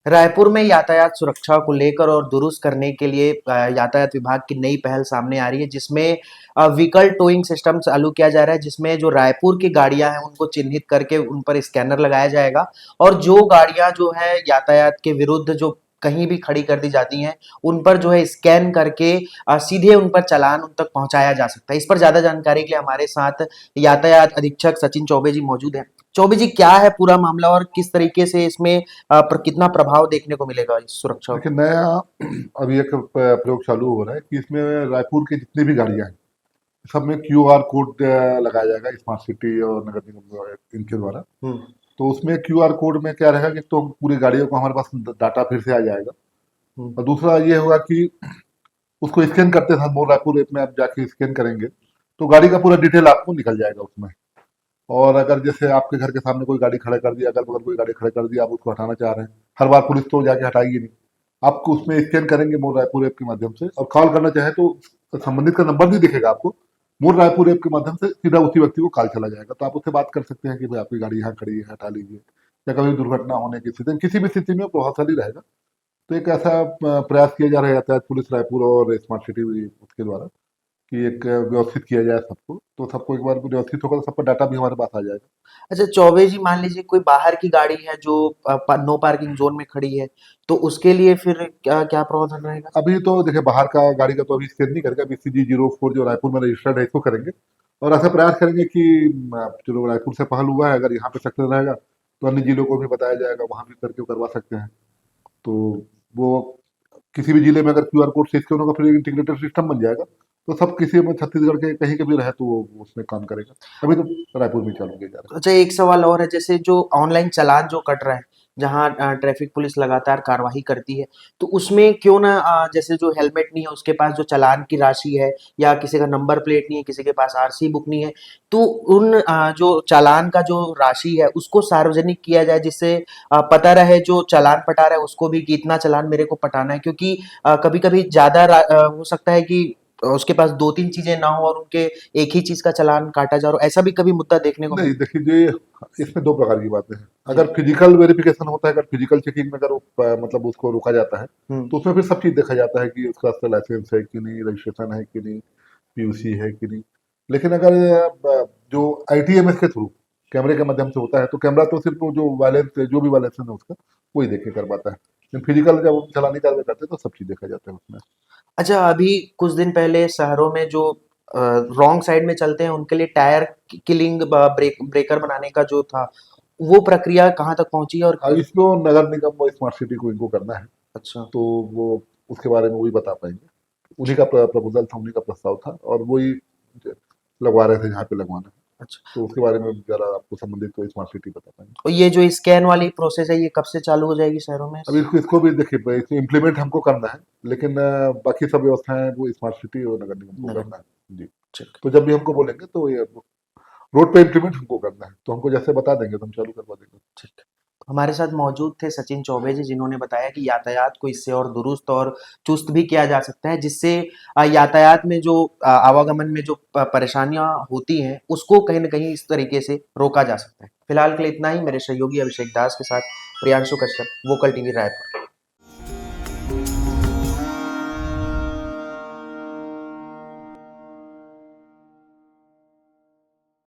रायपुर में यातायात सुरक्षा को लेकर और दुरुस्त करने के लिए यातायात विभाग की नई पहल सामने आ रही है, जिसमें व्हीकल टोइंग सिस्टम चालू किया जा रहा है, जिसमें जो रायपुर की गाड़ियां हैं उनको चिन्हित करके उन पर स्कैनर लगाया जाएगा और जो गाड़ियां जो है यातायात के विरुद्ध जो कहीं भी खड़ी कर दी जाती हैं उन पर जो है स्कैन करके सीधे उन पर चालान उन तक पहुंचाया जा सकता है। इस पर ज्यादा जानकारी के लिए हमारे साथ यातायात अधीक्षक सचिन चौबे जी मौजूद हैं। चौबे जी, क्या है पूरा मामला और किस तरीके से इसमें पर कितना प्रभाव देखने को मिलेगा इस सुरक्षा देखिए को? नया अभी एक प्रयोग चालू हो रहा है कि इसमें रायपुर की जितनी भी गाड़ियां हैं सब में क्यूआर कोड लगाया जाएगा स्मार्ट सिटी और नगर निगम इनके द्वारा। हम्म। तो उसमें क्यूआर कोड में क्या रहेगा कि तो पूरी गाड़ियों को हमारे पास डाटा फिर से आ जाएगा। हम्म। और दूसरा ये होगा कि उसको स्कैन करते साथ मोर रायपुर ऐप में आप जाके स्कैन करेंगे तो गाड़ी का पूरा डिटेल आपको निकल जाएगा उसमें। और अगर जैसे आपके घर के सामने कोई गाड़ी खड़ा कर दिया, अगल बगल कोई गाड़ी खड़ा कर दिया, आप उसको हटाना चाह रहे हैं, हर बार पुलिस तो जाके हटाएगी नहीं। आपको उसमें स्कैन करेंगे मोर रायपुर ऐप के माध्यम से, और कॉल करना चाहे तो संबंधित का नंबर नहीं दिखेगा आपको। मोर रायपुर ऐप के माध्यम से सीधा उसी व्यक्ति को कॉल चला जाएगा, तो आप उससे बात कर सकते हैं कि भाई आपकी गाड़ी यहाँ खड़ी है, हटा लीजिए। या कभी दुर्घटना होने की स्थिति में, किसी भी स्थिति में प्रभावशाली रहेगा। तो एक ऐसा प्रयास किया जा रहा है यातायात पुलिस रायपुर और स्मार्ट सिटी उसके द्वारा कि एक व्यवस्थित किया जाए सबको, तो सबको एक बार व्यवस्थित होगा तो सबका डाटा भी हमारे पास आ जाएगा। अच्छा चौबे जी, मान लीजिए कोई बाहर की गाड़ी है जो नो पार्किंग जोन में खड़ी है, तो उसके लिए फिर क्या क्या प्रावधान रहेगा? अभी तो देखिए बाहर का गाड़ी का तो अभी स्कैन नहीं करेंगे, अभी CG04 जो रायपुर में रजिस्टर्ड है इसको करेंगे। और ऐसा प्रयास करेंगे कि चलो रायपुर से पहल हुआ है, अगर यहाँ पे सक्सेस रहेगा तो अन्य जिलों को भी बताया जाएगा, वहां भी करके करवा सकते हैं। तो वो किसी भी जिले में अगर क्यूआर कोड से स्कैन होगा फिर इंटीग्रेटेड सिस्टम बन जाएगा। तो सब किसी में छत्तीसगढ़ के कहीं के भी रहे तो वो उसमें काम करेगा। अभी तो रायपुर में चालू किया जा रहा अच्छा, एक सवाल और है, जैसे जो ऑनलाइन चालान जो कट रहा है, जहाँ ट्रैफिक पुलिस लगातार कार्रवाई करती है, तो उसमें क्यों ना जैसे जो हेलमेट नहीं है उसके पास जो चालान की राशि है, या किसी का नंबर प्लेट नहीं है, किसी के पास आरसी बुक नहीं है, तो उन जो चालान का जो राशि है उसको सार्वजनिक किया जाए, जिससे पता रहे जो चालान पटा रहा है उसको भी कि इतना चालान मेरे को पटाना है, क्योंकि कभी कभी ज्यादा हो सकता है कि उसके पास दो तीन चीजें ना हो और उनके एक ही चीज का चालान काटा जा रहा हो, ऐसा भी कभी मुद्दा देखने को है। नहीं मिला? देखिए ये इसमें दो प्रकार की बातें हैं। जी। अगर फिजिकल वेरिफिकेशन होता है, अगर फिजिकल चेकिंग में अगर मतलब उसको रोका जाता है हुँ। तो उसमें फिर सब चीज देखा जाता है कि उसका असली लाइसेंस है कि नहीं, रजिस्ट्रेशन है कि नहीं, पीयूसी है कि नहीं। लेकिन अगर जो ITMS के थ्रू कैमरे के माध्यम से होता है तो कैमरा तो सिर्फ वो जो वायलेंस जो भी वायलेशन है उसका वही देख के करवाता है। लेकिन फिजिकल जब हम चलानी कार्रवाई करते हैं तो सब चीज देखा जाता है उसमें। अच्छा, अभी कुछ दिन पहले शहरों में जो रॉन्ग साइड में चलते हैं उनके लिए टायर किलिंग ब्रेकर बनाने का जो था, वो प्रक्रिया कहाँ तक पहुँची है और अब इसमें वो नगर निगम और स्मार्ट सिटी को इनको करना है, अच्छा। तो वो उसके बारे में वही बता पाएंगे। उन्हीं का प्रपोजल था, उन्हीं का प्रस्ताव था, और वही लगवा रहे थे जहाँ पे लगवाना है। अच्छा। तो उसके बारे में जरा आपको संबंधित तो स्मार्ट सिटी बता पाएंगे। और ये जो स्कैन वाली प्रोसेस है ये कब से चालू हो जाएगी शहरों में? अभी इसको भी देखिए इसको इम्प्लीमेंट हमको करना है, लेकिन बाकी सब व्यवस्थाएं वो स्मार्ट सिटी और नगर निगम को नगर। करना है जी। ठीक। तो जब भी हमको बोलेंगे तो ये रोड पे इम्प्लीमेंट हमको करना है, तो हमको जैसे बता देंगे तो हम चालू करवा देंगे। ठीक। हमारे साथ मौजूद थे सचिन चौबे जी, जिन्होंने बताया कि यातायात को इससे और दुरुस्त और चुस्त भी किया जा सकता है, जिससे यातायात में जो आवागमन में जो परेशानियां होती हैं उसको कहीं ना कहीं इस तरीके से रोका जा सकता है। फिलहाल के लिए इतना ही। मेरे सहयोगी अभिषेक दास के साथ प्रियांशु कश्यप, वोकल टीवी रायपुर।